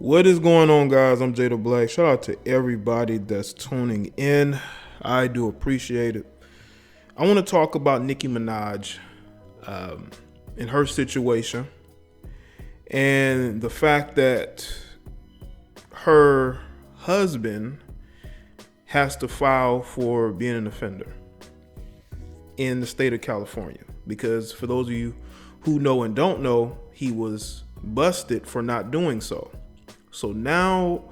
What is going on, guys? I'm Jay the Black. Shout out to everybody that's tuning in. I do appreciate it. I want to talk about Nicki Minaj and her situation and the fact that her husband has to file for being an offender in the state of California. Because for those of you who know and don't know, he was busted for not doing so. So now,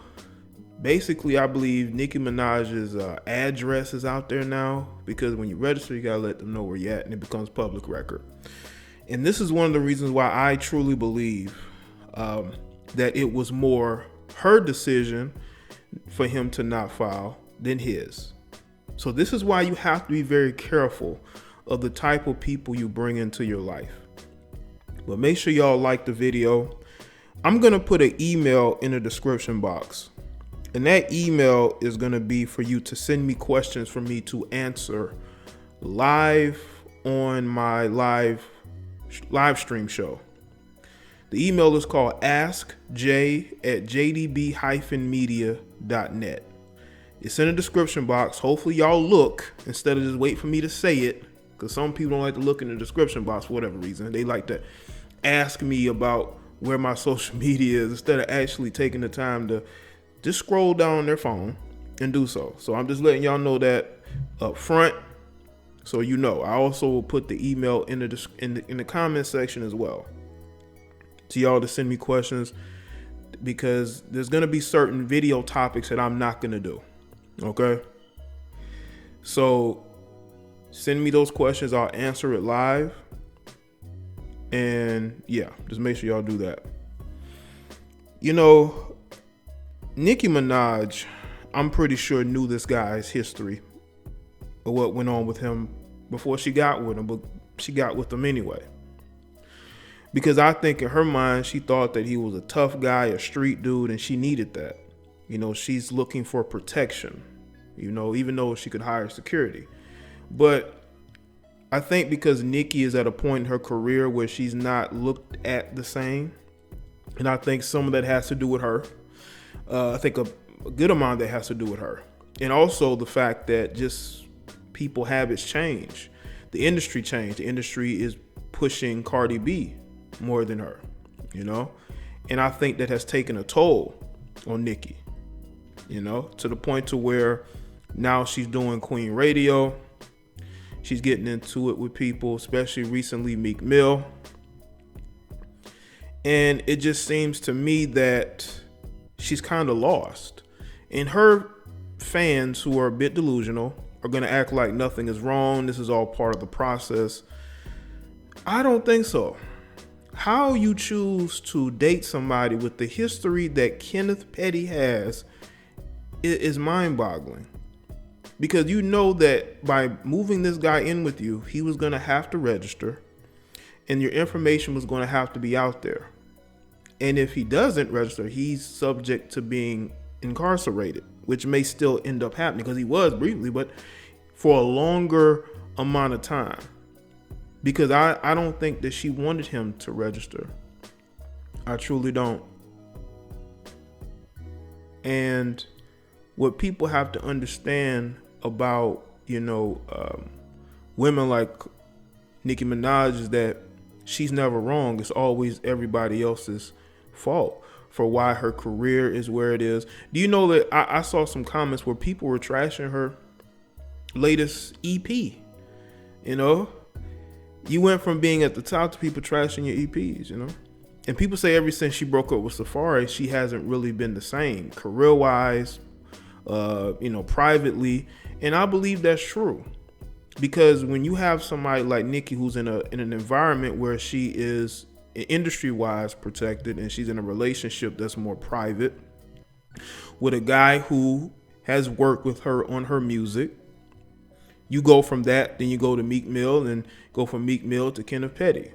basically, I believe Nicki Minaj's address is out there now, because when you register, you gotta let them know where you're at, and it becomes public record. And this is one of the reasons why I truly believe that it was more her decision for him to not file than his. So this is why you have to be very careful of the type of people you bring into your life. But make sure y'all like the video. I'm going to put an email in the description box. And that email is going to be for you to send me questions for me to answer live on my live stream show. The email is called askjay@jdb-media.net. It's in the description box. Hopefully y'all look instead of just wait for me to say it, because some people don't like to look in the description box for whatever reason. They like to ask me about where my social media is instead of actually taking the time to just scroll down on their phone and do so. So I'm just letting y'all know that up front, so you know. I also will put the email in the comment section as well to y'all to send me questions, because there's gonna be certain video topics that I'm not gonna do. Okay, so send me those questions. I'll answer it live. And yeah, just make sure y'all do that. You know, Nicki Minaj, I'm pretty sure knew this guy's history of what went on with him before she got with him, but she got with him anyway. Because I think in her mind, she thought that he was a tough guy, a street dude, and she needed that. You know, she's looking for protection, you know, even though she could hire security. But I think because Nicki is at a point in her career where she's not looked at the same, and I think some of that has to do with her. I think a good amount of that has to do with her. And also the fact that just people habits change. The industry changed. The industry is pushing Cardi B more than her, you know? And I think that has taken a toll on Nicki, you know, to the point to where now she's doing Queen Radio. She's getting into it with people, especially recently Meek Mill. And it just seems to me that she's kind of lost. And her fans, who are a bit delusional, are going to act like nothing is wrong. This is all part of the process. I don't think so. How you choose to date somebody with the history that Kenneth Petty has is mind-boggling. Because you know that by moving this guy in with you, he was going to have to register and your information was going to have to be out there. And if he doesn't register, he's subject to being incarcerated, which may still end up happening, because he was briefly, but for a longer amount of time. Because I don't think that she wanted him to register. I truly don't. And what people have to understand about, you know, women like Nicki Minaj is that she's never wrong. It's always everybody else's fault for why her career is where it is. Do you know that I saw some comments where people were trashing her latest EP? You know, you went from being at the top to people trashing your EPs, you know? And people say ever since she broke up with Safari, she hasn't really been the same career-wise, you know, privately. And I believe that's true, because when you have somebody like Nicki, who's in an environment where she is industry-wise protected, and she's in a relationship that's more private with a guy who has worked with her on her music, you go from that, then you go to Meek Mill, and go from Meek Mill to Kenneth Petty.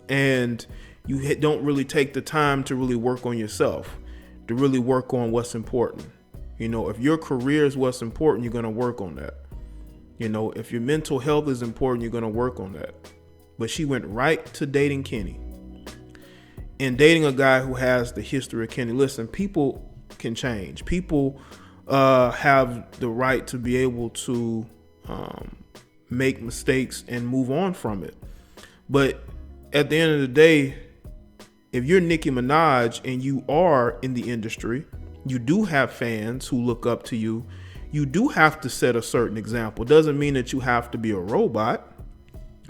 And you don't really take the time to really work on yourself, to really work on what's important. You know, if your career is what's important, you're going to work on that. You know, if your mental health is important, you're going to work on that. But she went right to dating Kenny. and dating a guy who has the history of Kenneth. Listen, people can change. People have the right to be able to make mistakes and move on from it. But at the end of the day, if you're Nicki Minaj and you are in the industry, you do have fans who look up to you. You do have to set a certain example. Doesn't mean that you have to be a robot.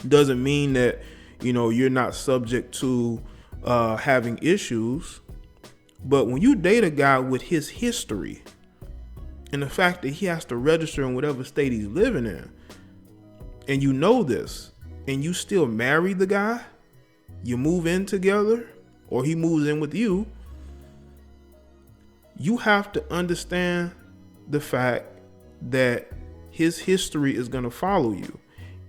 Doesn't mean that, you're not subject to having issues. But when you date a guy with his history and the fact that he has to register in whatever state he's living in, and you know this, and you still marry the guy, you move in together, or he moves in with you, you have to understand the fact that his history is going to follow you.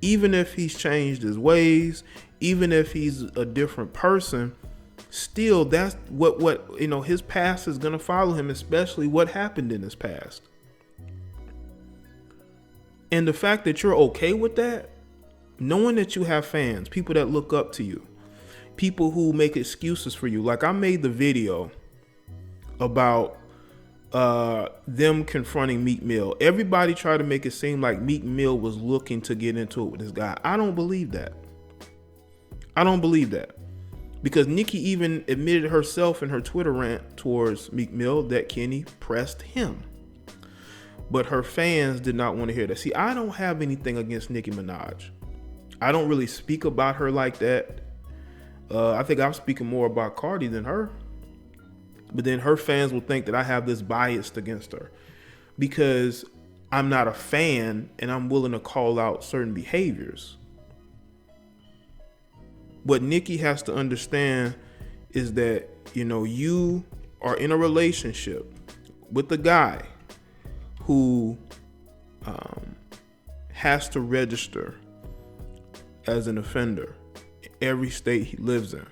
Even if he's changed his ways, even if he's a different person, still that's what his past is going to follow him, especially what happened in his past. And the fact that you're okay with that, knowing that you have fans, people that look up to you, people who make excuses for you. Like I made the video about them confronting Meek Mill. Everybody tried to make it seem like Meek Mill was looking to get into it with this guy. I don't believe that. Because Nicki even admitted herself in her Twitter rant towards Meek Mill that Kenny pressed him. But her fans did not want to hear that. See, I don't have anything against Nicki Minaj. I don't really speak about her like that. I think I'm speaking more about Cardi than her. But then her fans will think that I have this bias against her because I'm not a fan and I'm willing to call out certain behaviors. What Nicki has to understand is that, you are in a relationship with a guy who has to register as an offender in every state he lives in.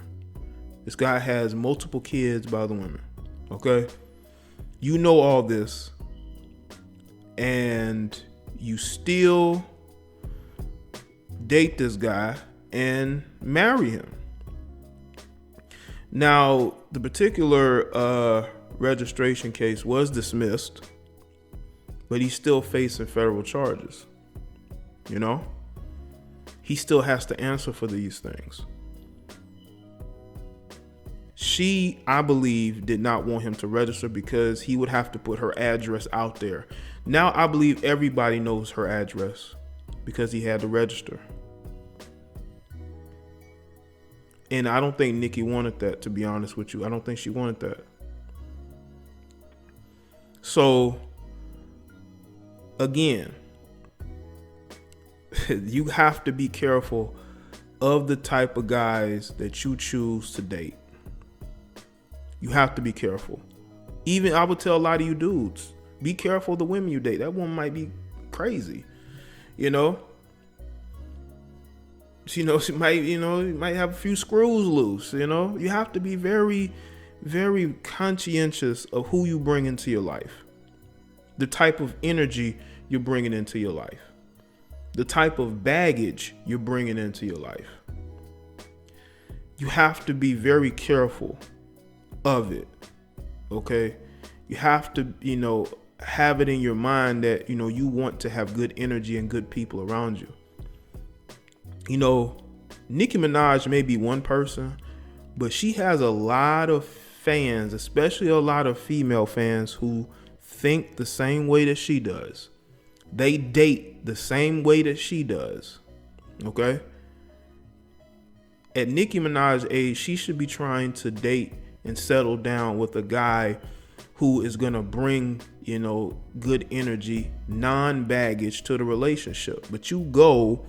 This guy has multiple kids by the women. Okay? You know all this, and you still date this guy and marry him. Now, the particular registration case was dismissed, but he's still facing federal charges. He still has to answer for these things. She, I believe, did not want him to register because he would have to put her address out there. Now I believe everybody knows her address because he had to register. And I don't think Nicki wanted that, to be honest with you. I don't think she wanted that. So, again, you have to be careful of the type of guys that you choose to date. You have to be careful. Even I would tell a lot of you dudes, be careful of the women you date. That woman might be crazy. She might have a few screws loose. You have to be very, very conscientious of who you bring into your life, the type of energy you're bringing into your life, the type of baggage you're bringing into your life. You have to be very careful of it. Okay? You have to, have it in your mind that, you want to have good energy and good people around you. Nicki Minaj may be one person, but she has a lot of fans, especially a lot of female fans who think the same way that she does. They date the same way that she does. Okay? At Nicki Minaj's age, she should be trying to date and settle down with a guy who is going to bring, good energy, non-baggage to the relationship. But you go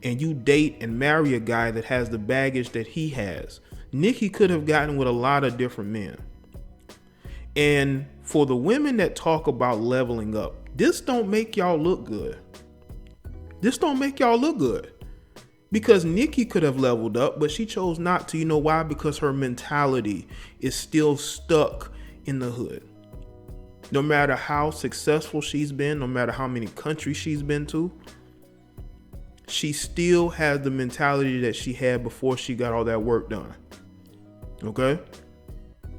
and you date and marry a guy that has the baggage that he has. Nicki could have gotten with a lot of different men. And for the women that talk about leveling up, this don't make y'all look good. Because Nicki could have leveled up, but she chose not to. You know why? Because her mentality is still stuck in the hood. No matter how successful she's been, no matter how many countries she's been to, she still has the mentality that she had before she got all that work done. Okay?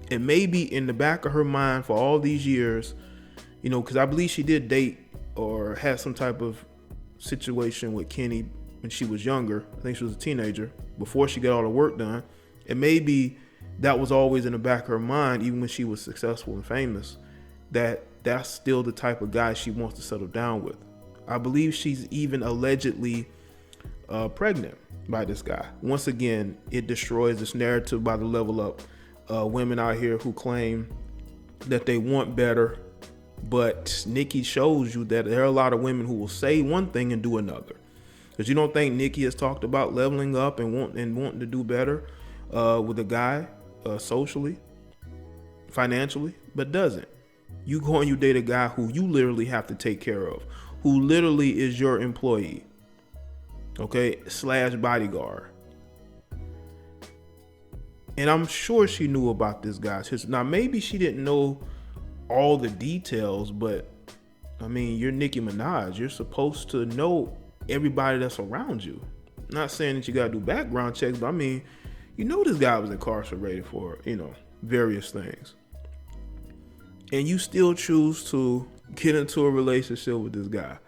It may be in the back of her mind for all these years, because I believe she did date or had some type of situation with Kenny when she was younger. I think she was a teenager before she got all the work done. And maybe that was always in the back of her mind, even when she was successful and famous, that's still the type of guy she wants to settle down with. I believe she's even allegedly pregnant by this guy. Once again, it destroys this narrative by the level up women out here who claim that they want better. But Nicki shows you that there are a lot of women who will say one thing and do another. Because you don't think Nicki has talked about leveling up and wanting to do better with a guy socially, financially, but doesn't. You go and you date a guy who you literally have to take care of, who literally is your employee, okay, / bodyguard. And I'm sure she knew about this guy's history. Now, maybe she didn't know all the details, but I mean, you're Nicki Minaj. You're supposed to know everybody that's around you. I'm not saying that you gotta do background checks, but I mean, this guy was incarcerated for, various things. And you still choose to get into a relationship with this guy.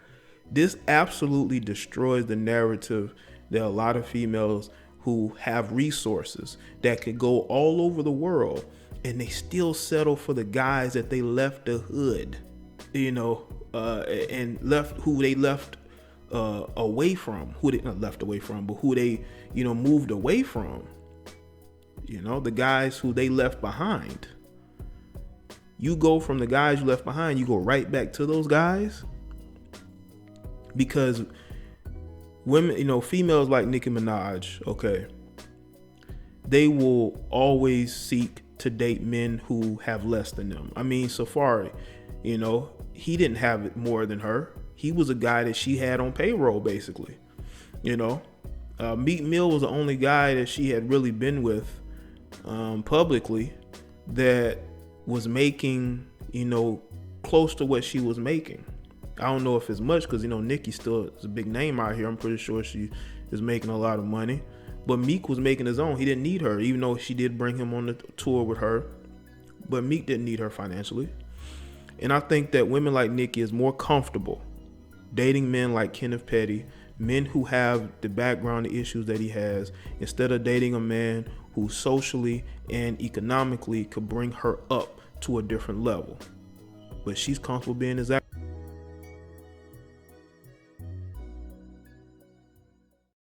This absolutely destroys the narrative that a lot of females who have resources that could go all over the world and they still settle for the guys that they left the hood, and who they left away from, who they not left away from, but who they, moved away from, the guys who they left behind. You go from the guys you left behind, you go right back to those guys, because women, females like Nicki Minaj, okay, they will always seek to date men who have less than them. I mean, Safari, he didn't have it more than her. He was a guy that she had on payroll, basically. Meek Mill was the only guy that she had really been with publicly that was making, close to what she was making. I don't know if it's much because, Nicki still is a big name out here. I'm pretty sure she is making a lot of money. But Meek was making his own. He didn't need her, even though she did bring him on the tour with her. But Meek didn't need her financially. And I think that women like Nicki is more comfortable dating men like Kenneth Petty, men who have the background, the issues that he has, instead of dating a man who socially and economically could bring her up to a different level. But she's comfortable being his